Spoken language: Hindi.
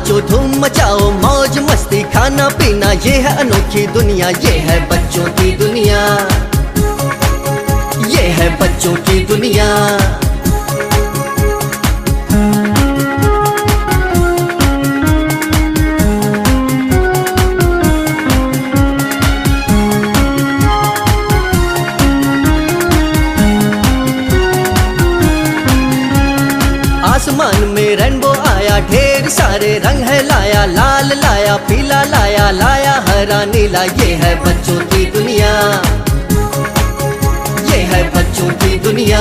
नाचो धूम मचाओ मौज मस्ती खाना पीना, ये है अनोखी दुनिया, ये है बच्चों की दुनिया, ये है बच्चों की दुनिया। आसमान में रेनबो आया, ढेर सारे रंग है लाया, लाल लाया पीला लाया, लाया हरा नीला, ये है बच्चों की दुनिया, ये है बच्चों की दुनिया।